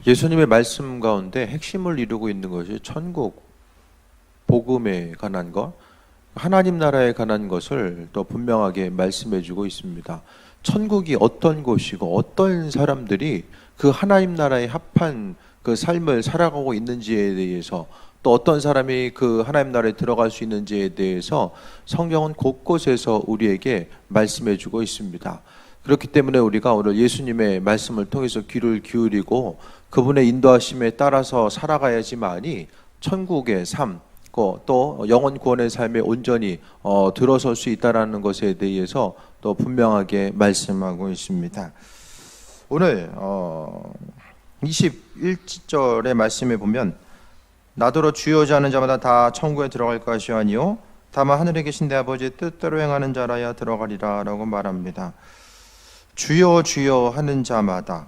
예수님의 말씀 가운데 핵심을 이루고 있는 것이 천국, 복음에 관한 것, 하나님 나라에 관한 것을 더 분명하게 말씀해 주고 있습니다. 천국이 어떤 곳이고 어떤 사람들이 그 하나님 나라에 합한 그 삶을 살아가고 있는지에 대해서, 또 어떤 사람이 그 하나님 나라에 들어갈 수 있는지에 대해서 성경은 곳곳에서 우리에게 말씀해 주고 있습니다. 그렇기 때문에 우리가 오늘 예수님의 말씀을 통해서 귀를 기울이고 그분의 인도하심에 따라서 살아가야지만이 천국의 삶, 또 영혼 구원의 삶에 온전히 들어설 수 있다는 것에 대해서 또 분명하게 말씀하고 있습니다. 오늘 21절의 말씀에 보면 나더러 주여자 하는 자마다 다 천국에 들어갈 것이 아니요 다만 하늘에 계신 내 아버지의 뜻대로 행하는 자라야 들어가리라 라고 말합니다. 주여 주여 하는 자마다,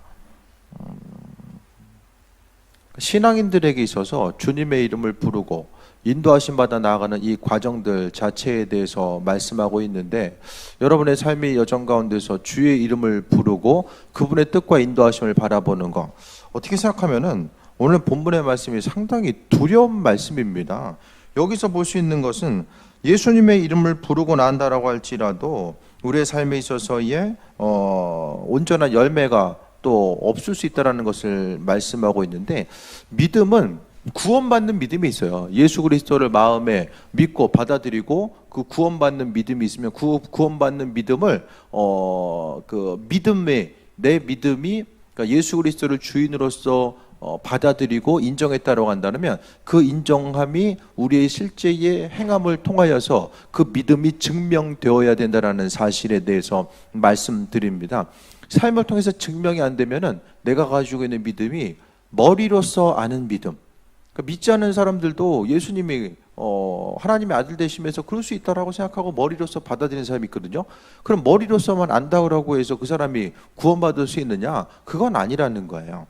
신앙인들에게 있어서 주님의 이름을 부르고 인도하심 받아 나아가는 이 과정들 자체에 대해서 말씀하고 있는데, 여러분의 삶의 여정 가운데서 주의 이름을 부르고 그분의 뜻과 인도하심을 바라보는 것, 어떻게 생각하면은 오늘 본문의 말씀이 상당히 두려운 말씀입니다. 여기서 볼 수 있는 것은 예수님의 이름을 부르고 난다라고 할지라도 우리의 삶에 있어서의 온전한 열매가 또 없을 수 있다는 것을 말씀하고 있는데, 믿음은 구원받는 믿음이 있어요. 예수 그리스도를 마음에 믿고 받아들이고 그 구원받는 믿음이 있으면 그 구원받는 믿음을 내 믿음이, 그러니까 예수 그리스도를 주인으로서 받아들이고 인정했다고 한다면 그 인정함이 우리의 실제의 행함을 통하여서 그 믿음이 증명되어야 된다는 사실에 대해서 말씀드립니다. 삶을 통해서 증명이 안 되면은 내가 가지고 있는 믿음이 머리로서 아는 믿음, 그러니까 믿지 않는 사람들도 예수님이 하나님의 아들 되시면서 그럴 수 있다라고 생각하고 머리로서 받아들이는 사람이 있거든요. 그럼 머리로서만 안다고 해서 그 사람이 구원받을 수 있느냐? 그건 아니라는 거예요.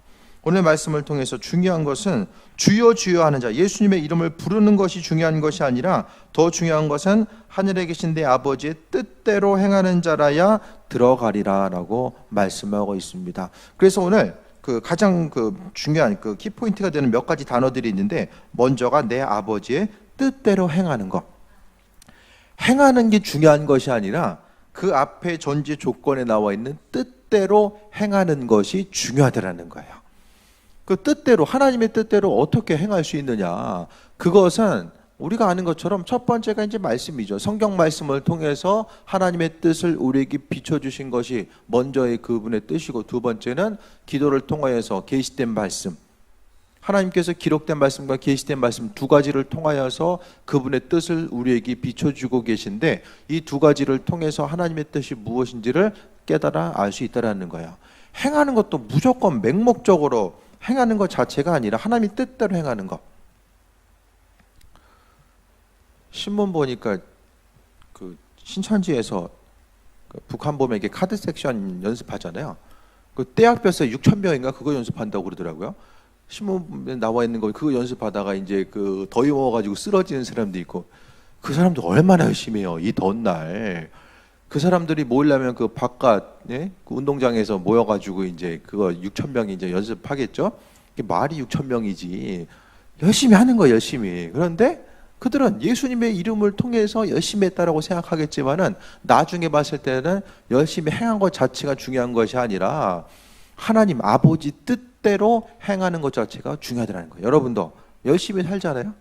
오늘 말씀을 통해서 중요한 것은 주여 주여 하는 자, 예수님의 이름을 부르는 것이 중요한 것이 아니라 더 중요한 것은 하늘에 계신 내 아버지의 뜻대로 행하는 자라야 들어가리라 라고 말씀하고 있습니다. 그래서 오늘 가장 중요한 키포인트가 되는 몇 가지 단어들이 있는데, 먼저가 내 아버지의 뜻대로 행하는 것. 행하는 게 중요한 것이 아니라 그 앞에 전제 조건에 나와 있는 뜻대로 행하는 것이 중요하다라는 거예요. 그 뜻대로, 하나님의 뜻대로 어떻게 행할 수 있느냐, 그것은 우리가 아는 것처럼 첫 번째가 이제 말씀이죠. 성경 말씀을 통해서 하나님의 뜻을 우리에게 비춰주신 것이 먼저의 그분의 뜻이고, 두 번째는 기도를 통하여서 계시된 말씀, 하나님께서 기록된 말씀과 계시된 말씀 두 가지를 통하여서 그분의 뜻을 우리에게 비춰주고 계신데, 이 두 가지를 통해서 하나님의 뜻이 무엇인지를 깨달아 알 수 있다는 거예요. 행하는 것도 무조건 맹목적으로 행하는 것 자체가 아니라 하나님의 뜻대로 행하는 것. 신문 보니까 신천지에서 북한범에게 카드 섹션 연습하잖아요. 그 떼약볕에 6,000명인가 그거 연습한다고 그러더라고요. 신문에 나와 있는 거 그거 연습하다가 이제 더위 먹어가지고 쓰러지는 사람도 있고, 그 사람도 얼마나 열심히 해요. 이 더운 날. 그 사람들이 모이려면 바깥 그 운동장에서 모여가지고 이제 그거 6,000명이 이제 연습하겠죠. 이게 말이 6,000명이지. 열심히 하는 거예요, 열심히. 그런데 그들은 예수님의 이름을 통해서 열심히 했다라고 생각하겠지만은 나중에 봤을 때는 열심히 행한 것 자체가 중요한 것이 아니라 하나님 아버지 뜻대로 행하는 것 자체가 중요하다는 거예요. 여러분도 열심히 살잖아요.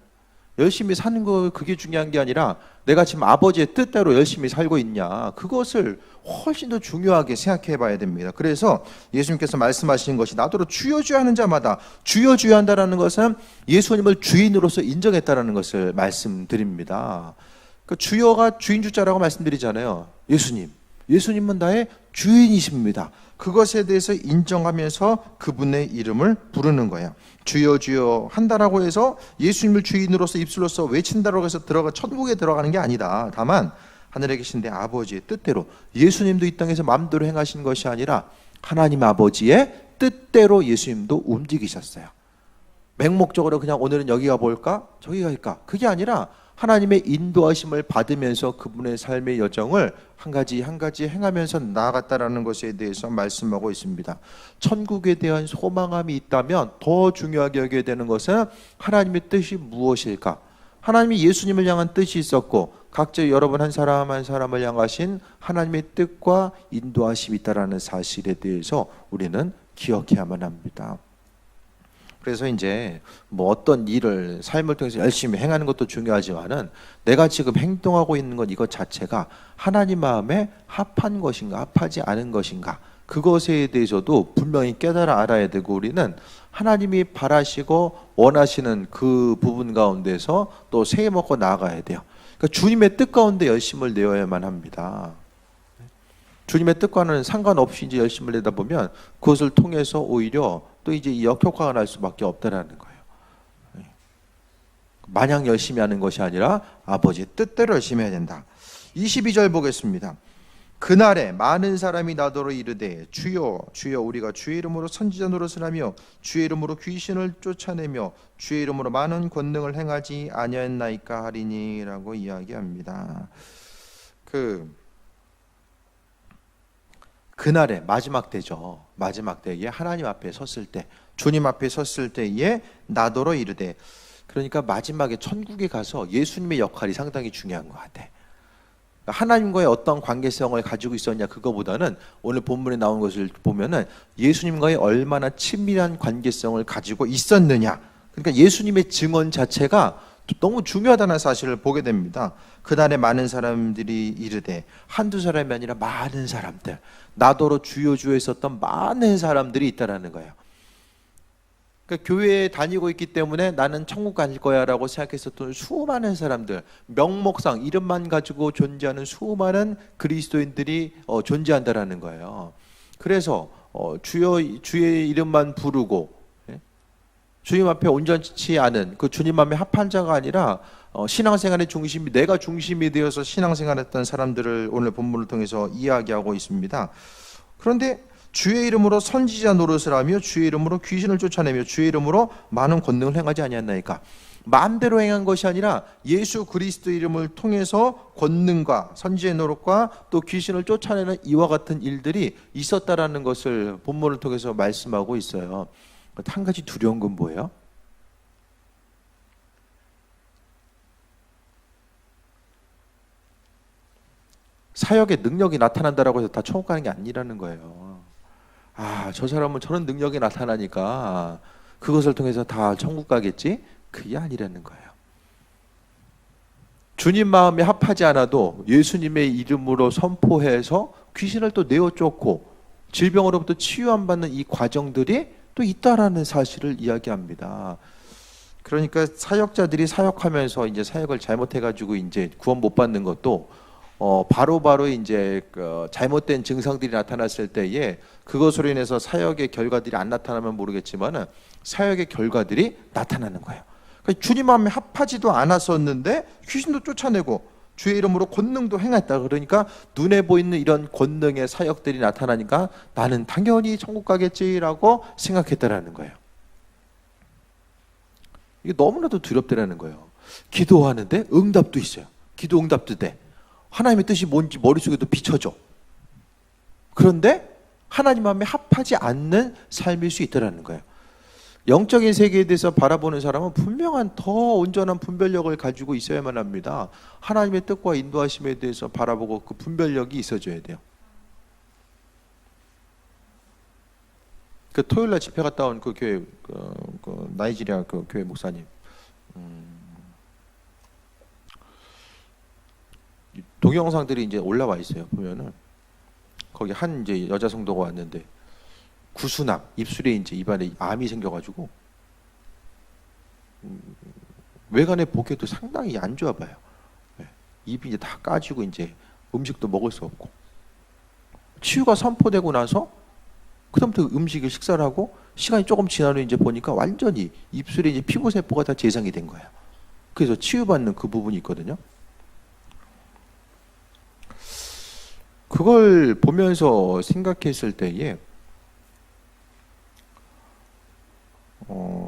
열심히 사는 거 그게 중요한 게 아니라 내가 지금 아버지의 뜻대로 열심히 살고 있냐, 그것을 훨씬 더 중요하게 생각해 봐야 됩니다. 그래서 예수님께서 말씀하신 것이 나더러 주여 주여 하는 자마다, 주여 주여 한다라는 것은 예수님을 주인으로서 인정했다라는 것을 말씀드립니다. 그 주여가 주인주자라고 말씀드리잖아요. 예수님은 나의 주인이십니다. 그것에 대해서 인정하면서 그분의 이름을 부르는 거예요. 주여 주여 한다라고 해서 예수님을 주인으로서 입술로서 외친다라고 해서 천국에 들어가는 게 아니다. 다만 하늘에 계신 내 아버지의 뜻대로, 예수님도 이 땅에서 마음대로 행하신 것이 아니라 하나님 아버지의 뜻대로 예수님도 움직이셨어요. 맹목적으로 그냥 오늘은 여기 가볼까 저기 갈까, 그게 아니라 하나님의 인도하심을 받으면서 그분의 삶의 여정을 한 가지 한 가지 행하면서 나아갔다라는 것에 대해서 말씀하고 있습니다. 천국에 대한 소망함이 있다면 더 중요하게 여겨야 되는 것은 하나님의 뜻이 무엇일까? 하나님이 예수님을 향한 뜻이 있었고 각자 여러분 한 사람 한 사람을 향하신 하나님의 뜻과 인도하심이 있다라는 사실에 대해서 우리는 기억해야만 합니다. 그래서 이제 뭐 어떤 일을 삶을 통해서 열심히 행하는 것도 중요하지만은 내가 지금 행동하고 있는 것 이것 자체가 하나님 마음에 합한 것인가 합하지 않은 것인가 그것에 대해서도 분명히 깨달아 알아야 되고 우리는 하나님이 바라시고 원하시는 그 부분 가운데서 또 새해 먹고 나아가야 돼요. 그러니까 주님의 뜻 가운데 열심을 내어야만 합니다. 주님의 뜻과는 상관없이 이제 열심을 내다 보면 그것을 통해서 오히려 또 이제 역효과가 날 수밖에 없다라는 거예요. 마냥 열심히 하는 것이 아니라 아버지의 뜻대로 열심히 해야 된다. 22절 보겠습니다. 그날에 많은 사람이 나더러 이르되 주여 주여 우리가 주의 이름으로 선지자 노릇을 하며 주의 이름으로 귀신을 쫓아내며 주의 이름으로 많은 권능을 행하지 아니하였나이까 하리니라고 이야기합니다. 그날에 마지막 때죠. 마지막 때에 하나님 앞에 섰을 때 주님 앞에 섰을 때에 나더러 이르되 그러니까 마지막에 천국에 가서 예수님의 역할이 상당히 중요한 것 같아. 하나님과의 어떤 관계성을 가지고 있었냐 그거보다는 오늘 본문에 나온 것을 보면은 예수님과의 얼마나 친밀한 관계성을 가지고 있었느냐 그러니까 예수님의 증언 자체가 너무 중요하다는 사실을 보게 됩니다. 그날에 많은 사람들이 이르되 한두 사람이 아니라 많은 사람들 나더러 주여 주여 했었던 많은 사람들이 있다라는 거예요. 그러니까 교회에 다니고 있기 때문에 나는 천국 갈 거야 라고 생각했었던 수많은 사람들 명목상 이름만 가지고 존재하는 수많은 그리스도인들이 존재한다라는 거예요. 그래서 주의 이름만 부르고 주님 앞에 온전치 않은 그 주님 마음에 합한 자가 아니라 신앙생활의 중심이 내가 중심이 되어서 신앙생활했던 사람들을 오늘 본문을 통해서 이야기하고 있습니다. 그런데 주의 이름으로 선지자 노릇을 하며 주의 이름으로 귀신을 쫓아내며 주의 이름으로 많은 권능을 행하지 아니하였나이까. 마음대로 행한 것이 아니라 예수 그리스도 이름을 통해서 권능과 선지의 노릇과 또 귀신을 쫓아내는 이와 같은 일들이 있었다라는 것을 본문을 통해서 말씀하고 있어요. 한 가지 두려운 건 뭐예요? 사역의 능력이 나타난다라고 해서 다 천국 가는 게 아니라는 거예요. 저 사람은 저런 능력이 나타나니까 그것을 통해서 다 천국 가겠지? 그게 아니라는 거예요. 주님 마음에 합하지 않아도 예수님의 이름으로 선포해서 귀신을 또 내어 쫓고 질병으로부터 치유 안 받는 이 과정들이 또 있다라는 사실을 이야기합니다. 그러니까 사역자들이 사역하면서 이제 사역을 잘못해가지고 이제 구원 못 받는 것도 바로 이제 잘못된 증상들이 나타났을 때에 그것으로 인해서 사역의 결과들이 안 나타나면 모르겠지만은 사역의 결과들이 나타나는 거예요. 그러니까 주님 마음에 합하지도 않았었는데 귀신도 쫓아내고 주의 이름으로 권능도 행했다. 그러니까 눈에 보이는 이런 권능의 사역들이 나타나니까 나는 당연히 천국 가겠지라고 생각했다라는 거예요. 이게 너무나도 두렵다라는 거예요. 기도하는데 응답도 있어요. 기도 응답도 돼. 하나님의 뜻이 뭔지 머릿속에도 비춰져. 그런데 하나님 마음에 합하지 않는 삶일 수 있다라는 거예요. 영적인 세계에 대해서 바라보는 사람은 분명한 더 온전한 분별력을 가지고 있어야만 합니다. 하나님의 뜻과 인도하심에 대해서 바라보고 그 분별력이 있어줘야 돼요. 그 토요일날 집회 갔다 온 그 교회 그 나이지리아 그 교회 목사님 동영상들이 이제 올라와 있어요. 보면은 거기 한 이제 여자 성도가 왔는데 구수남 입술에 이제 입안에 암이 생겨가지고 외관에 보기에도 상당히 안 좋아 봐요. 입이 이제 다 까지고 이제 음식도 먹을 수 없고 치유가 선포되고 나서 그다음부터 음식을 식사를 하고 시간이 조금 지난 후에 이제 보니까 완전히 입술에 이제 피부 세포가 다 재생이 된 거예요. 그래서 치유받는 그 부분이 있거든요. 그걸 보면서 생각했을 때에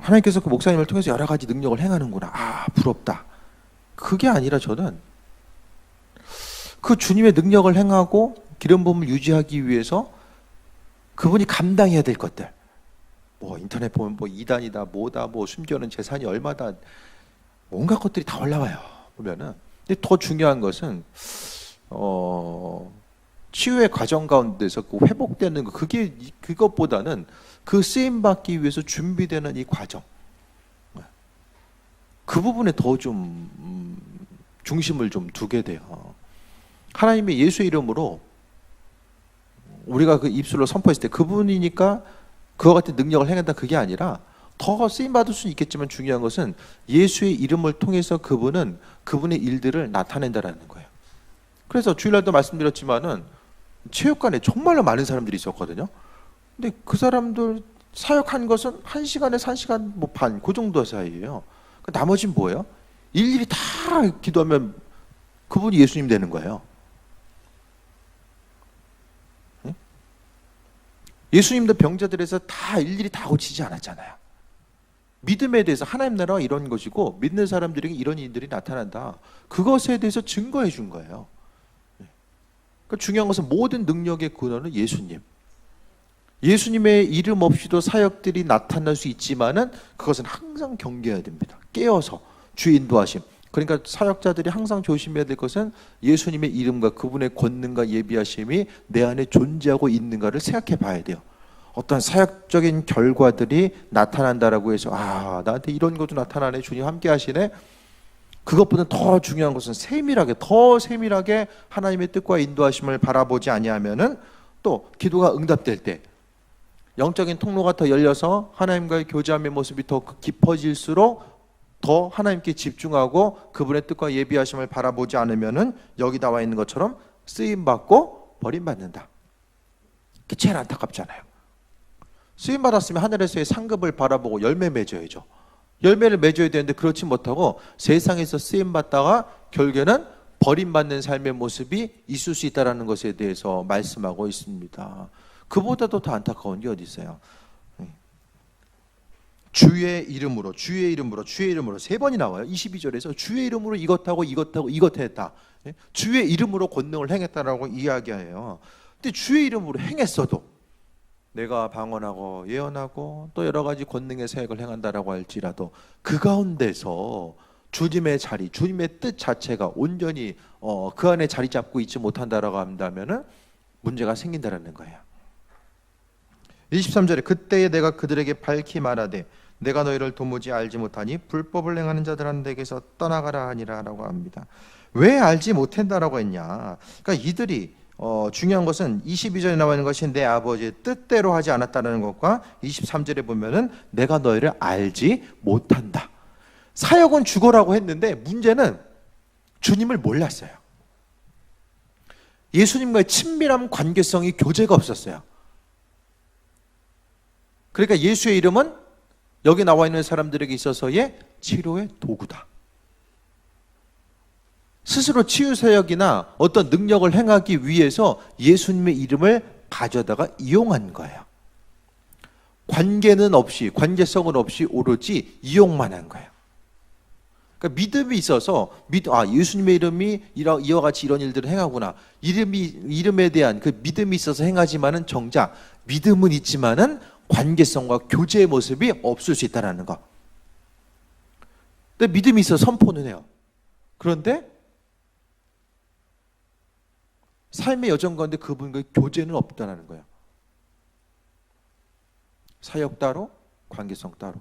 하나님께서 그 목사님을 통해서 여러 가지 능력을 행하는구나. 부럽다. 그게 아니라 저는 그 주님의 능력을 행하고 기름 부음을 유지하기 위해서 그분이 감당해야 될 것들, 뭐 인터넷 보면 뭐 이단이다, 뭐다, 뭐 숨겨놓은 재산이 얼마다, 온갖 것들이 다 올라와요 보면은. 근데 더 중요한 것은 치유의 과정 가운데서 그 회복되는 거, 그것보다는 그 쓰임 받기 위해서 준비되는 이 과정, 그 부분에 더 좀 중심을 좀 두게 돼요. 하나님의 예수의 이름으로 우리가 그 입술로 선포했을 때 그분이니까 그와 같은 능력을 행한다, 그게 아니라 더 쓰임 받을 수는 있겠지만 중요한 것은 예수의 이름을 통해서 그분은 그분의 일들을 나타낸다라는 거예요. 그래서 주일날도 말씀드렸지만은 체육관에 정말로 많은 사람들이 있었거든요. 근데 그 사람들 사역한 것은 1시간에서 1시간 뭐 반, 그 정도 사이에요. 나머지는 뭐예요? 일일이 다 기도하면 그분이 예수님 되는 거예요. 예수님도 병자들에서 다 일일이 다 고치지 않았잖아요. 믿음에 대해서 하나님 나라가 이런 것이고 믿는 사람들에게 이런 일들이 나타난다, 그것에 대해서 증거해 준 거예요. 그러니까 중요한 것은 모든 능력의 근원은 예수님. 예수님의 이름 없이도 사역들이 나타날 수 있지만은 그것은 항상 경계해야 됩니다. 깨어서 주의 인도하심. 그러니까 사역자들이 항상 조심해야 될 것은 예수님의 이름과 그분의 권능과 예비하심이 내 안에 존재하고 있는가를 생각해 봐야 돼요. 어떤 사역적인 결과들이 나타난다라고 해서 나한테 이런 것도 나타나네, 주님 함께 하시네, 그것보다 더 중요한 것은 더 세밀하게 하나님의 뜻과 인도하심을 바라보지 아니하면은 또 기도가 응답될 때 영적인 통로가 더 열려서 하나님과의 교제함의 모습이 더 깊어질수록 더 하나님께 집중하고 그분의 뜻과 예비하심을 바라보지 않으면은 여기 나와 있는 것처럼 쓰임받고 버림받는다. 그게 제일 안타깝잖아요. 쓰임받았으면 하늘에서의 상급을 바라보고 열매 맺어야죠. 열매를 맺어야 되는데 그렇지 못하고 세상에서 쓰임받다가 결국에는 버림받는 삶의 모습이 있을 수 있다는 것에 대해서 말씀하고 있습니다. 그보다도 더 안타까운 게 어디 있어요? 주의 이름으로, 주의 이름으로, 주의 이름으로 3번이 나와요. 22절에서 주의 이름으로 이것하고 이것하고 이것 했다. 주의 이름으로 권능을 행했다라고 이야기해요. 근데 주의 이름으로 행했어도 내가 방언하고 예언하고 또 여러 가지 권능의 사역을 행한다라고 할지라도 그 가운데서 주님의 자리, 주님의 뜻 자체가 온전히 그 안에 자리 잡고 있지 못한다라고 한다면은 문제가 생긴다라는 거예요. 23절에 그때에 내가 그들에게 밝히 말하되 내가 너희를 도무지 알지 못하니 불법을 행하는 자들한테게서 떠나가라 하니라 라고 합니다. 왜 알지 못한다라고 했냐? 그러니까 이들이 중요한 것은 22절에 나와 있는 것이 내 아버지의 뜻대로 하지 않았다는 것과 23절에 보면은 내가 너희를 알지 못한다. 사역은 죽어라고 했는데 문제는 주님을 몰랐어요. 예수님과의 친밀한 관계성이 교제가 없었어요. 그러니까 예수의 이름은 여기 나와 있는 사람들에게 있어서의 치료의 도구다. 스스로 치유사역이나 어떤 능력을 행하기 위해서 예수님의 이름을 가져다가 이용한 거예요. 관계는 없이, 관계성은 없이 오로지 이용만 한 거예요. 그러니까 믿음이 있어서 예수님의 이름이 이와 같이 이런 일들을 행하구나. 이름에 대한 그 믿음이 있어서 행하지만은 정작 믿음은 있지만은 관계성과 교제의 모습이 없을 수 있다는 거. 근데 믿음이 있어서 선포는 해요. 그런데 삶의 여정 가운데 그분과의 교제는 없다는 거예요. 사역 따로, 관계성 따로.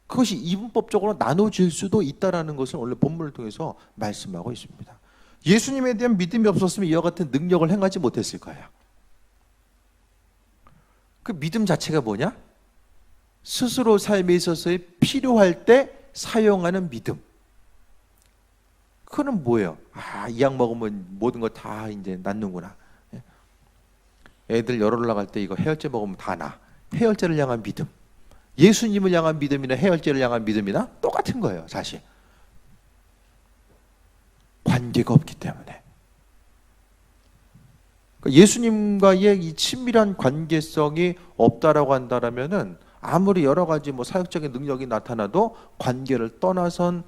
그것이 이분법적으로 나눠질 수도 있다는 것을 원래 본문을 통해서 말씀하고 있습니다. 예수님에 대한 믿음이 없었으면 이와 같은 능력을 행하지 못했을 거예요. 그 믿음 자체가 뭐냐? 스스로 삶에 있어서의 필요할 때 사용하는 믿음. 그거는 뭐예요? 이 약 먹으면 모든 거 다 이제 낫는구나. 애들 열 올라갈 때 이거 해열제 먹으면 다 나. 해열제를 향한 믿음. 예수님을 향한 믿음이나 해열제를 향한 믿음이나 똑같은 거예요, 사실. 관계가 없기 때문에. 예수님과의 이 친밀한 관계성이 없다라고 한다면은 아무리 여러 가지 뭐 사역적인 능력이 나타나도 관계를 떠나서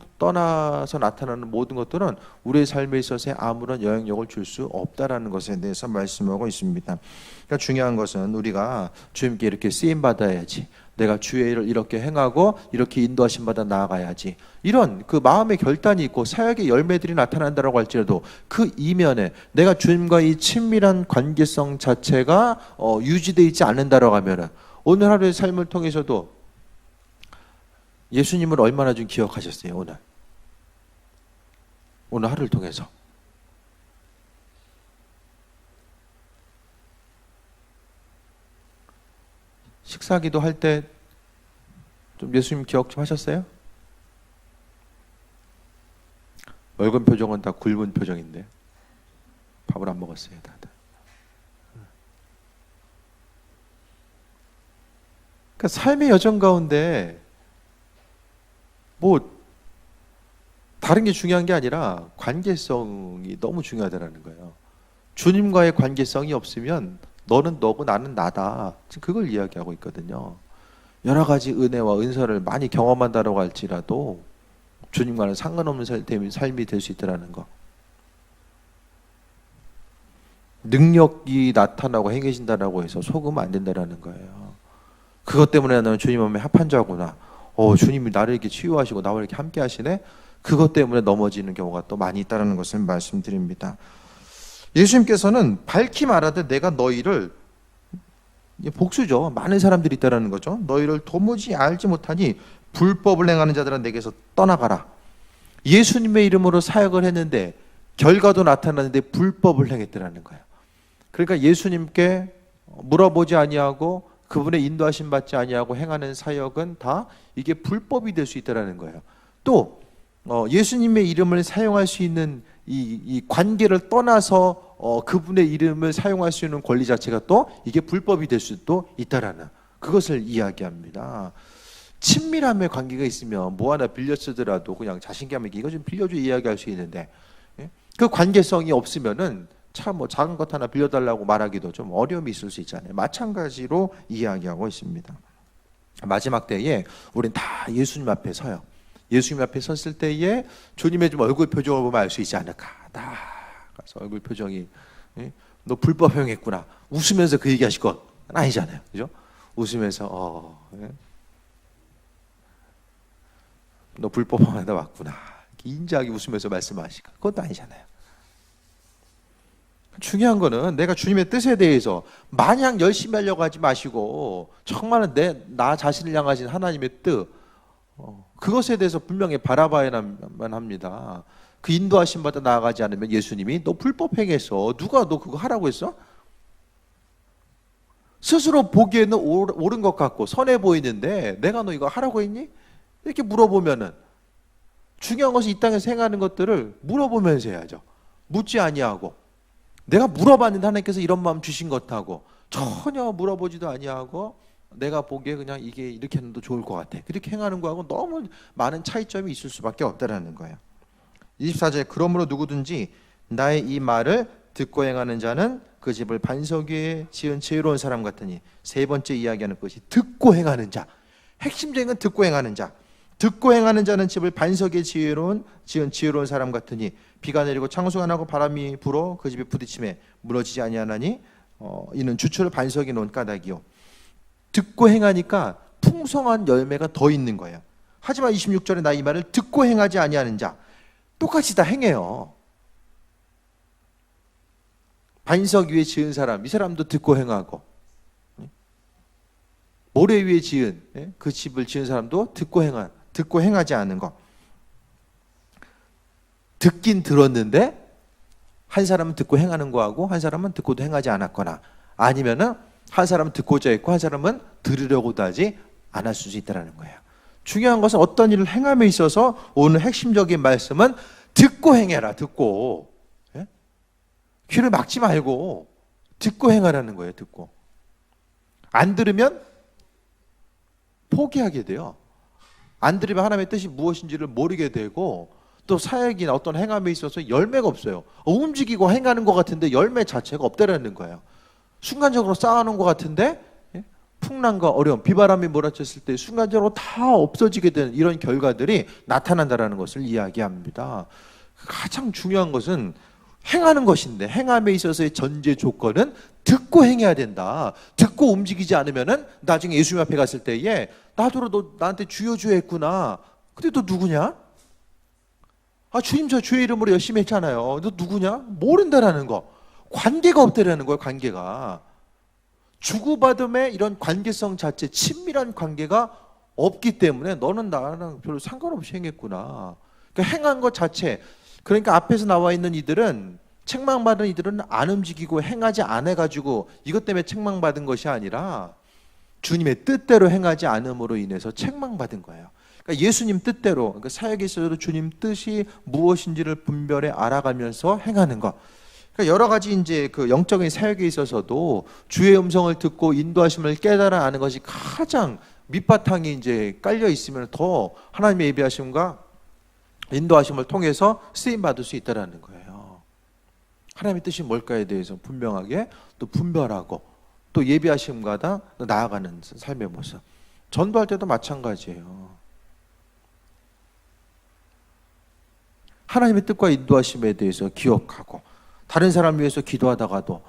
나타나는 모든 것들은 우리의 삶에 있어서 아무런 영향력을 줄 수 없다라는 것에 대해서 말씀하고 있습니다. 그러니까 중요한 것은 우리가 주님께 이렇게 쓰임 받아야지, 내가 주의 일을 이렇게 행하고 이렇게 인도하심 받아 나아가야지, 이런 그 마음의 결단이 있고 사역의 열매들이 나타난다라고 할지라도 그 이면에 내가 주님과의 친밀한 관계성 자체가 유지되어 있지 않는다라고 하면은 오늘 하루의 삶을 통해서도 예수님을 얼마나 좀 기억하셨어요? 오늘 하루를 통해서 식사기도 할 때 좀 예수님 기억 좀 하셨어요? 얼굴 표정은 다 굶은 표정인데 밥을 안 먹었어요, 다들. 그러니까 삶의 여정 가운데 뭐 다른 게 중요한 게 아니라 관계성이 너무 중요하다는 거예요. 주님과의 관계성이 없으면 너는 너고 나는 나다, 지금 그걸 이야기하고 있거든요. 여러 가지 은혜와 은사를 많이 경험한다고 할지라도 주님과는 상관없는 삶이 될 수 있다는 거. 능력이 나타나고 행해진다라고 해서 속으면 안 된다는 거예요. 그것 때문에 나는 주님 마음에 합한 자구나, 주님이 나를 이렇게 치유하시고 나와 이렇게 함께 하시네, 그것 때문에 넘어지는 경우가 또 많이 있다는 것을 말씀드립니다. 예수님께서는 밝히 말하되 내가 너희를, 복수죠, 많은 사람들이 있다는 거죠. 너희를 도무지 알지 못하니 불법을 행하는 자들은 내게서 떠나가라. 예수님의 이름으로 사역을 했는데 결과도 나타났는데 불법을 행했더라는 거예요. 그러니까 예수님께 물어보지 아니하고 그분의 인도하심 받지 아니하고 행하는 사역은 다 이게 불법이 될 수 있다는 거예요. 또 예수님의 이름을 사용할 수 있는 이 관계를 떠나서 그분의 이름을 사용할 수 있는 권리 자체가 또 이게 불법이 될 수도 있다라는 그것을 이야기합니다. 친밀함의 관계가 있으면 뭐 하나 빌려 쓰더라도 그냥 자신감에 이거 좀 빌려줘 이야기할 수 있는데, 그 관계성이 없으면은 참 뭐 작은 것 하나 빌려달라고 말하기도 좀 어려움이 있을 수 있잖아요. 마찬가지로 이야기하고 있습니다. 마지막 때에 우린 다 예수님 앞에 서요. 예수님 앞에 섰을 때에 주님의 좀 얼굴 표정을 보면 알 수 있지 않을까. 다 가서 얼굴 표정이, 너 불법 행했구나, 웃으면서 그 얘기하실 건 아니잖아요, 그죠? 웃으면서 너 불법 행하다 왔구나, 인자하게 웃으면서 말씀하시고, 그것도 아니잖아요. 중요한 거는 내가 주님의 뜻에 대해서 마냥 열심히 하려고 하지 마시고 정말은 나 자신을 향하신 하나님의 뜻, 그것에 대해서 분명히 바라봐야만 합니다. 그 인도하심 받아 나아가지 않으면 예수님이 너 불법 행했어, 누가 너 그거 하라고 했어? 스스로 보기에는 옳은 것 같고 선해 보이는데 내가 너 이거 하라고 했니? 이렇게 물어보면은, 중요한 것이 이 땅에서 행하는 것들을 물어보면서 해야죠. 묻지 아니하고, 내가 물어봤는데 하나님께서 이런 마음 주신 것하고 전혀 물어보지도 아니하고 내가 보기에 그냥 이게 이렇게 하는 도 좋을 것 같아, 그렇게 행하는 거하고 너무 많은 차이점이 있을 수밖에 없다라는 거예요. 24절, 그러므로 누구든지 나의 이 말을 듣고 행하는 자는 그 집을 반석 위에 지은 지혜로운 사람 같으니, 세 번째 이야기하는 것이 듣고 행하는 자. 핵심적인 건 듣고 행하는 자. 듣고 행하는 자는 집을 반석 위에 지은 지혜로운 사람 같으니 비가 내리고 창수가 나고 바람이 불어 그 집에 부딪힘에 무너지지 아니하나니 이는 주초를 반석에 놓은 까닭이요. 듣고 행하니까 풍성한 열매가 더 있는 거예요. 하지만 26절에 나 이 말을 듣고 행하지 아니하는 자, 똑같이 다 행해요. 반석 위에 지은 사람, 이 사람도 듣고 행하고, 모래 위에 지은 그 집을 지은 사람도 듣고 행하지 않은 것. 듣긴 들었는데 한 사람은 듣고 행하는 거하고 한 사람은 듣고도 행하지 않았거나, 아니면은 한 사람은 듣고자 했고 한 사람은 들으려고도 하지 않았을 수 있다는 거예요. 중요한 것은 어떤 일을 행함에 있어서 오늘 핵심적인 말씀은 듣고 행해라. 듣고, 귀를 막지 말고 듣고 행하라는 거예요. 듣고. 안 들으면 포기하게 돼요. 안 들으면 하나님의 뜻이 무엇인지를 모르게 되고, 또 사역이나 어떤 행함에 있어서 열매가 없어요. 움직이고 행하는 것 같은데 열매 자체가 없다라는 거예요. 순간적으로 쌓아놓은 것 같은데 풍랑과 어려움, 비바람이 몰아쳤을 때 순간적으로 다 없어지게 되는 이런 결과들이 나타난다는 것을 이야기합니다. 가장 중요한 것은 행하는 것인데, 행함에 있어서의 전제 조건은 듣고 행해야 된다. 듣고 움직이지 않으면은 나중에 예수님 앞에 갔을 때에 나더러 너 나한테 주여 주여 했구나. 근데 너 누구냐? 아, 주님 저 주의 이름으로 열심히 했잖아요. 너 누구냐? 모른다라는 거. 관계가 없다라는 거예요. 관계가. 주고받음의 이런 관계성 자체, 친밀한 관계가 없기 때문에 너는 나랑 별로 상관없이 행했구나. 그러니까 행한 것 자체, 그러니까 앞에서 나와 있는 이들은, 책망받은 이들은 안 움직이고 행하지 않아가지고 이것 때문에 책망받은 것이 아니라 주님의 뜻대로 행하지 않음으로 인해서 책망받은 거예요. 그러니까 예수님 뜻대로, 그러니까 사역에 있어서도 주님 뜻이 무엇인지를 분별해 알아가면서 행하는 것. 그러니까 여러 가지 이제 그 영적인 사역에 있어서도 주의 음성을 듣고 인도하심을 깨달아 아는 것이 가장 밑바탕이 이제 깔려 있으면 더 하나님의 예비하심과 인도하심을 통해서 쓰임 받을 수 있다라는 거예요. 하나님의 뜻이 뭘까에 대해서 분명하게 또 분별하고 또 예비하심과 다 나아가는 삶의 모습. 전도할 때도 마찬가지예요. 하나님의 뜻과 인도하심에 대해서 기억하고, 다른 사람 위해서 기도하다가도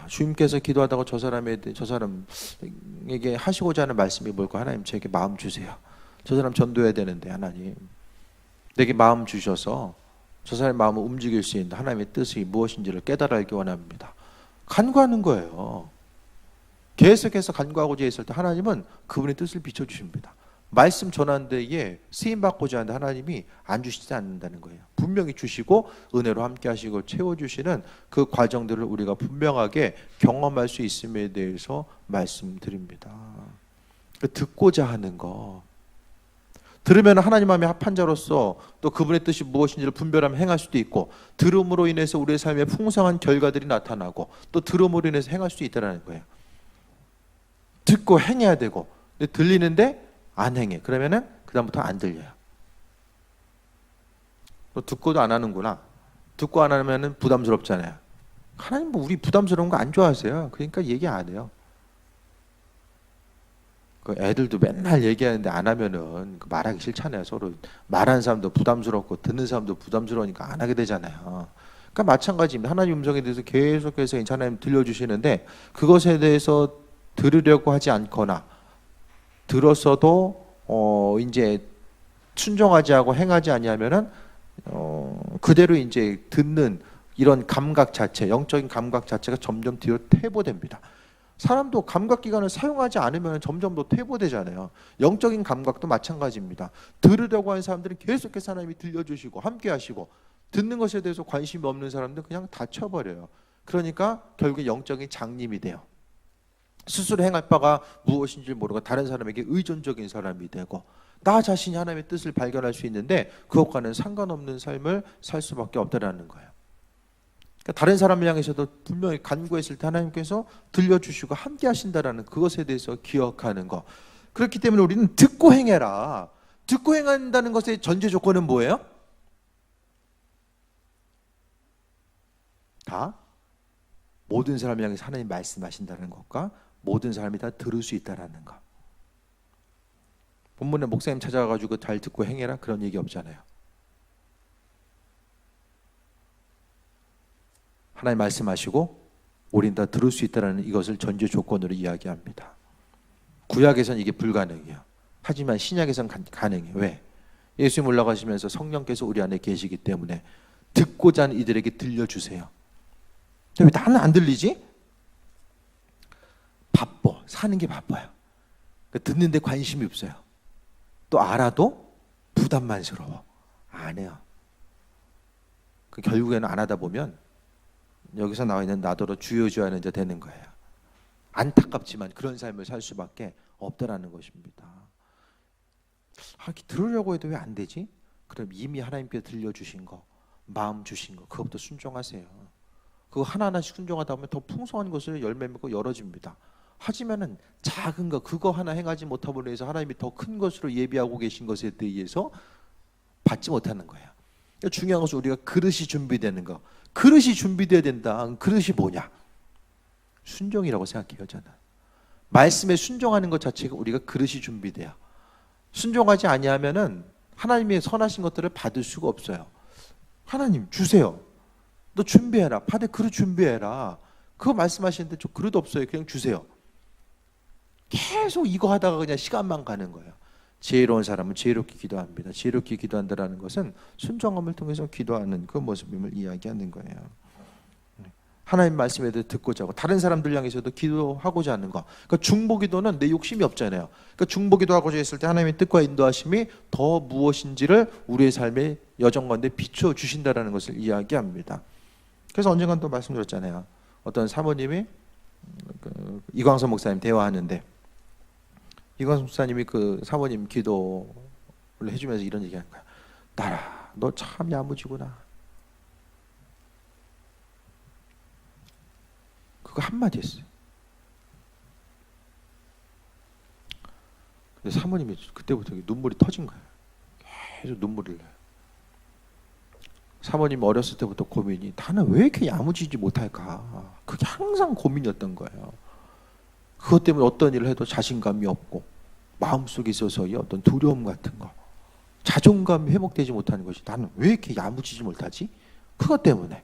주님께서 기도하다가 저 사람에게 하시고자 하는 말씀이 뭘까? 하나님 저에게 마음 주세요. 저 사람 전도해야 되는데 하나님 내게 마음 주셔서 저 사람의 마음을 움직일 수 있는 하나님의 뜻이 무엇인지를 깨달아 알기 원합니다. 간구하는 거예요. 계속해서 간구하고자 했을 때 하나님은 그분의 뜻을 비춰주십니다. 말씀 전하는 데에 쓰임받고자 하는데 하나님이 안 주시지 않는다는 거예요. 분명히 주시고 은혜로 함께 하시고 채워주시는 그 과정들을 우리가 분명하게 경험할 수 있음에 대해서 말씀드립니다. 듣고자 하는 거, 들으면 하나님 마음에 합한 자로서 또 그분의 뜻이 무엇인지를 분별하며 행할 수도 있고, 들음으로 인해서 우리의 삶에 풍성한 결과들이 나타나고 또 들음으로 인해서 행할 수 있다는 거예요. 듣고 행해야 되고, 근데 들리는데 안 행해. 그러면은 그다음부터 안 들려요. 또 듣고도 안 하는구나. 듣고 안 하면은 부담스럽잖아요. 하나님 뭐 우리 부담스러운 거 안 좋아하세요. 그러니까 얘기 안 해요. 그 애들도 맨날 얘기하는데 안 하면은 말하기 싫잖아요. 서로 말하는 사람도 부담스럽고 듣는 사람도 부담스러우니까 안 하게 되잖아요. 그러니까 마찬가지입니다. 하나님 음성에 대해서 계속해서 하나님 들려주시는데 그것에 대해서 들으려고 하지 않거나 들었어도 이제 순종하지 않고 행하지 아니하면은 그대로 이제 듣는 이런 감각 자체, 영적인 감각 자체가 점점 뒤로 퇴보됩니다. 사람도 감각기관을 사용하지 않으면 점점 더 퇴보되잖아요. 영적인 감각도 마찬가지입니다. 들으려고 하는 사람들은 계속해서 하나님이 들려주시고 함께 하시고, 듣는 것에 대해서 관심이 없는 사람들은 그냥 닫혀버려요. 그러니까 결국에 영적인 장님이 돼요. 스스로 행할 바가 무엇인지 모르고 다른 사람에게 의존적인 사람이 되고, 나 자신이 하나님의 뜻을 발견할 수 있는데 그것과는 상관없는 삶을 살 수밖에 없다는 거예요. 그러니까 다른 사람을 향해서도 분명히 간구했을 때 하나님께서 들려주시고 함께 하신다라는 그것에 대해서 기억하는 것. 그렇기 때문에 우리는 듣고 행해라. 듣고 행한다는 것의 전제 조건은 뭐예요? 다 모든 사람을 향해서 하나님 말씀하신다는 것과 모든 사람이 다 들을 수 있다는 것. 본문에 목사님 찾아가지고 잘 듣고 행해라 그런 얘기 없잖아요. 하나님 말씀하시고 우린 다 들을 수 있다는 이것을 전제 조건으로 이야기합니다. 구약에서는 이게 불가능해요. 하지만 신약에서는 가능해요. 왜? 예수님 올라가시면서 성령께서 우리 안에 계시기 때문에 듣고자 하는 이들에게 들려주세요. 왜 나는 안 들리지? 바빠. 사는 게 바빠요. 듣는데 관심이 없어요. 또 알아도 부담만스러워. 안 해요. 결국에는 안 하다 보면 여기서 나와 있는 나더러 주여 주여 하는 자 되는 거예요. 안타깝지만 그런 삶을 살 수밖에 없다라는 것입니다. 들으려고 해도 왜 안 되지? 그럼 이미 하나님께서 들려주신 거, 마음 주신 거, 그것부터 순종하세요. 그거 하나하나씩 순종하다 보면 더 풍성한 것을 열매 맺고 열어집니다. 하지만은 작은 거, 그거 하나 행하지 못함으로 해서 하나님이 더 큰 것으로 예비하고 계신 것에 대해서 받지 못하는 거예요. 그러니까 중요한 것은 우리가 그릇이 준비되는 거. 그릇이 준비되어야 된다. 그릇이 뭐냐? 순종이라고 생각해요, 저는. 말씀에 순종하는 것 자체가 우리가 그릇이 준비돼요. 순종하지 아니하면은 하나님의 선하신 것들을 받을 수가 없어요. 하나님 주세요. 너 준비해라. 받을 그릇 준비해라. 그거 말씀하시는데 저 그릇 없어요. 그냥 주세요. 계속 이거 하다가 그냥 시간만 가는 거예요. 지혜로운 사람은 지혜롭게 기도합니다. 지혜롭게 기도한다라는 것은 순종함을 통해서 기도하는 그 모습임을 이야기하는 거예요. 하나님 말씀에 대해 듣고자 하고 다른 사람들 향해서도 기도하고자 하는 거. 그러니까 중보기도는 내 욕심이 없잖아요. 그러니까 중보기도하고자 했을 때 하나님의 뜻과 인도하심이 더 무엇인지를 우리의 삶의 여정 가운데 비추어 주신다라는 것을 이야기합니다. 그래서 언젠간 또 말씀드렸잖아요. 어떤 사모님이 이광선 목사님 대화하는데 이광선 목사님이 그 사모님 기도를 해주면서 이런 얘기하는 거야. 나라, 너 참 야무지구나. 그거 한마디 했어요. 근데 사모님이 그때부터 눈물이 터진 거예요. 계속 눈물을 나요. 사모님 어렸을 때부터 고민이 나는 왜 이렇게 야무지지 못할까? 그게 항상 고민이었던 거예요. 그것 때문에 어떤 일을 해도 자신감이 없고 마음속에 있어서의 어떤 두려움 같은 거, 자존감이 회복되지 못하는 것이 나는 왜 이렇게 야무지지 못하지? 그것 때문에.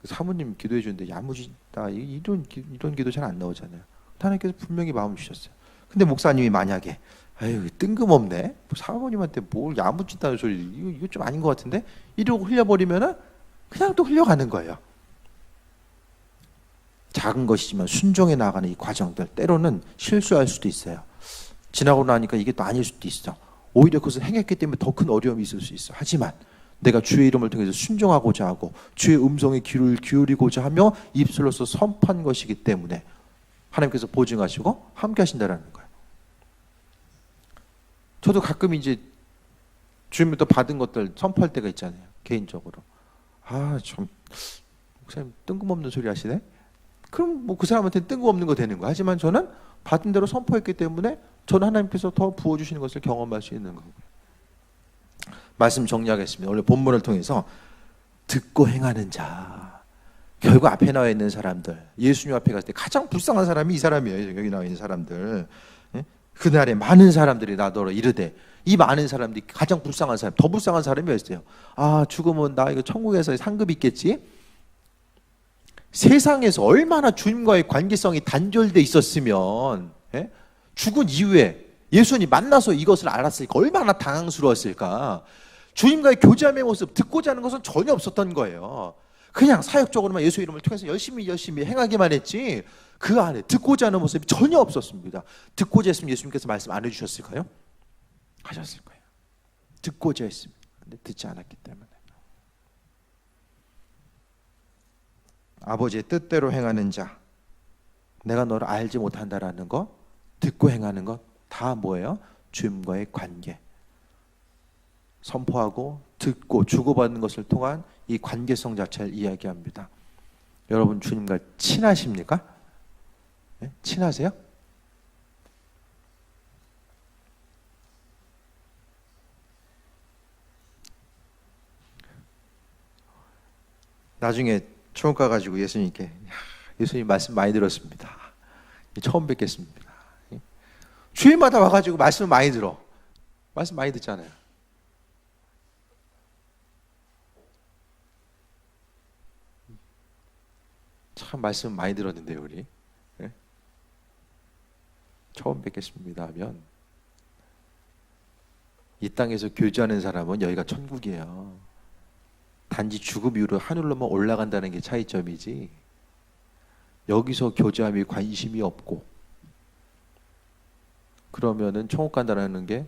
사모님 기도해 주는데 야무지다 이런 기도 잘 안 나오잖아요. 하나님께서 분명히 마음을 주셨어요. 근데 목사님이 만약에 아유 뜬금없네 사모님한테 뭘 야무지다는 소리 이거 좀 아닌 것 같은데 이러고 흘려버리면은 그냥 또 흘려가는 거예요. 작은 것이지만 순종해 나가는 이 과정들 때로는 실수할 수도 있어요. 지나고 나니까 이게 또 아닐 수도 있어. 오히려 그것을 행했기 때문에 더 큰 어려움이 있을 수 있어. 하지만 내가 주의 이름을 통해서 순종하고자 하고 주의 음성에 귀를 기울이고자 하며 입술로서 선포한 것이기 때문에 하나님께서 보증하시고 함께 하신다라는 거예요. 저도 가끔 이제 주님부터 받은 것들 선포할 때가 있잖아요. 개인적으로. 좀 목사님 뜬금없는 소리 하시네. 그럼 뭐 그 사람한테 뜬금없는 거 되는 거예요. 하지만 저는 받은 대로 선포했기 때문에 저는 하나님께서 더 부어주시는 것을 경험할 수 있는 거고요. 말씀 정리하겠습니다. 오늘 본문을 통해서 듣고 행하는 자. 결국 앞에 나와 있는 사람들, 예수님 앞에 갔을 때 가장 불쌍한 사람이 이 사람이에요. 여기 나와 있는 사람들. 그날에 많은 사람들이 나더러 이르되 이 많은 사람들이 가장 불쌍한 사람, 더 불쌍한 사람이 였어요. 죽으면 나 이거 천국에서 상급이 있겠지? 세상에서 얼마나 주님과의 관계성이 단절돼 있었으면 죽은 이후에 예수님 만나서 이것을 알았으니까 얼마나 당황스러웠을까. 주님과의 교제함의 모습 듣고자 하는 것은 전혀 없었던 거예요. 그냥 사역적으로만 예수 이름을 통해서 열심히 행하기만 했지 그 안에 듣고자 하는 모습이 전혀 없었습니다. 듣고자 했으면 예수님께서 말씀 안 해주셨을까요? 하셨을 거예요. 듣고자 했습니다. 근데 듣지 않았기 때문에. 아버지의 뜻대로 행하는 자, 내가 너를 알지 못한다라는 것, 듣고 행하는 것 다 뭐예요? 주님과의 관계. 선포하고 듣고 주고받는 것을 통한 이 관계성 자체를 이야기합니다. 여러분 주님과 친하십니까? 네? 친하세요? 나중에 초원 가가지고 예수님께 예수님 말씀 많이 들었습니다. 처음 뵙겠습니다. 주일마다 와가지고 말씀 많이 들어. 말씀 많이 듣잖아요. 참 말씀 많이 들었는데요, 우리. 네? 처음 뵙겠습니다 하면 이 땅에서 교제하는 사람은 여기가 천국이에요. 단지 죽음 이후로 하늘로만 올라간다는 게 차이점이지 여기서 교제함이 관심이 없고 그러면은 천국 간다라는 게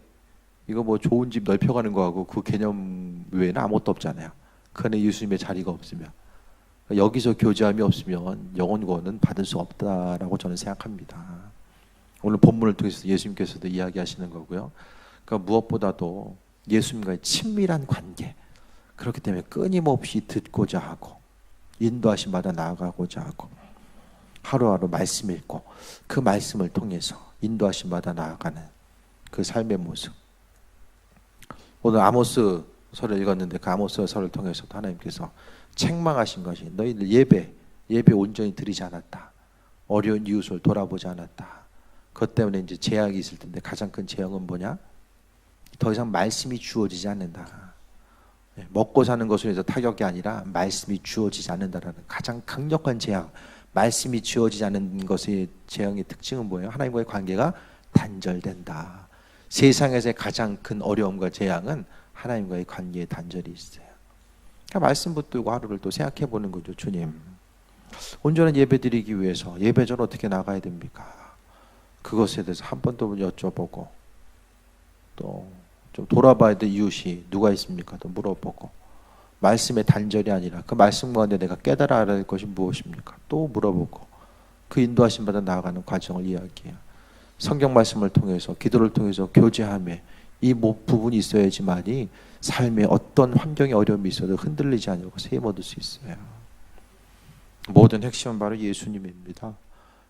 이거 뭐 좋은 집 넓혀가는 거하고 그 개념 외에는 아무것도 없잖아요. 그 안에 예수님의 자리가 없으면 여기서 교제함이 없으면 영원 구원은 받을 수 없다라고 저는 생각합니다. 오늘 본문을 통해서 예수님께서도 이야기하시는 거고요. 그러니까 무엇보다도 예수님과의 친밀한 관계, 그렇기 때문에 끊임없이 듣고자 하고 인도하심 받아 나아가고자 하고 하루하루 말씀 읽고 그 말씀을 통해서 인도하심 받아 나아가는 그 삶의 모습. 오늘 아모스 서를 읽었는데 그 아모스 서를 통해서도 하나님께서 책망하신 것이 너희들 예배 예배 온전히 드리지 않았다. 어려운 이웃을 돌아보지 않았다. 그것 때문에 이제 재앙이 있을 텐데 가장 큰 재앙은 뭐냐? 더 이상 말씀이 주어지지 않는다. 먹고 사는 것으로 해서 타격이 아니라 말씀이 주어지지 않는다라는 가장 강력한 재앙. 말씀이 주어지지 않는 것의 재앙의 특징은 뭐예요? 하나님과의 관계가 단절된다. 세상에서의 가장 큰 어려움과 재앙은 하나님과의 관계에 단절이 있어요. 그러니까 말씀 붙들고 하루를 또 생각해 보는 거죠. 주님, 온전한 예배 드리기 위해서 예배전 어떻게 나가야 됩니까? 그것에 대해서 한 번 더 여쭤보고, 또 좀 돌아봐야 될 이웃이 누가 있습니까? 또 물어보고, 말씀의 단절이 아니라 그 말씀 가운데 내가 깨달아야 할 것이 무엇입니까? 또 물어보고, 그 인도하심 받아 나아가는 과정을 이야기해요. 성경 말씀을 통해서, 기도를 통해서 교제함에 이 부분이 있어야지만이 삶에 어떤 환경의 어려움이 있어도 흔들리지 않고 세임 얻을 수 있어요. 모든 핵심은 바로 예수님입니다.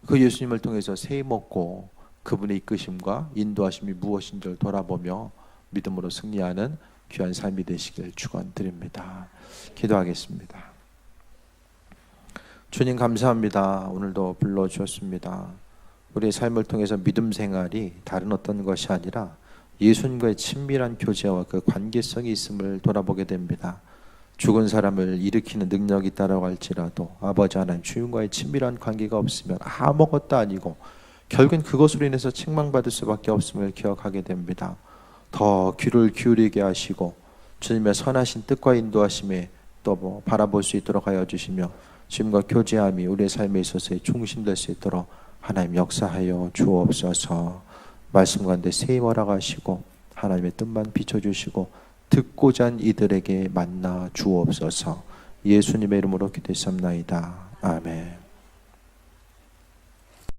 그 예수님을 통해서 세임 얻고 그분의 이끄심과 인도하심이 무엇인지를 돌아보며 믿음으로 승리하는 귀한 삶이 되시길 축원드립니다. 기도하겠습니다. 주님 감사합니다. 오늘도 불러주셨습니다. 우리의 삶을 통해서 믿음 생활이 다른 어떤 것이 아니라 예수님과의 친밀한 교제와 그 관계성이 있음을 돌아보게 됩니다. 죽은 사람을 일으키는 능력이 있다고 할지라도 아버지 하나님 주님과의 친밀한 관계가 없으면 아무것도 아니고 결국엔 그것으로 인해서 책망받을 수밖에 없음을 기억하게 됩니다. 더 귀를 기울이게 하시고 주님의 선하신 뜻과 인도하심에 또 바라볼 수 있도록 하여 주시며 주님과 교제함이 우리의 삶에 있어서의 중심될 수 있도록 하나님 역사하여 주옵소서. 말씀 가운데 세임 허락하시고 하나님의 뜻만 비춰주시고 듣고자 한 이들에게 만나 주옵소서. 예수님의 이름으로 기도했습나이다. 아멘.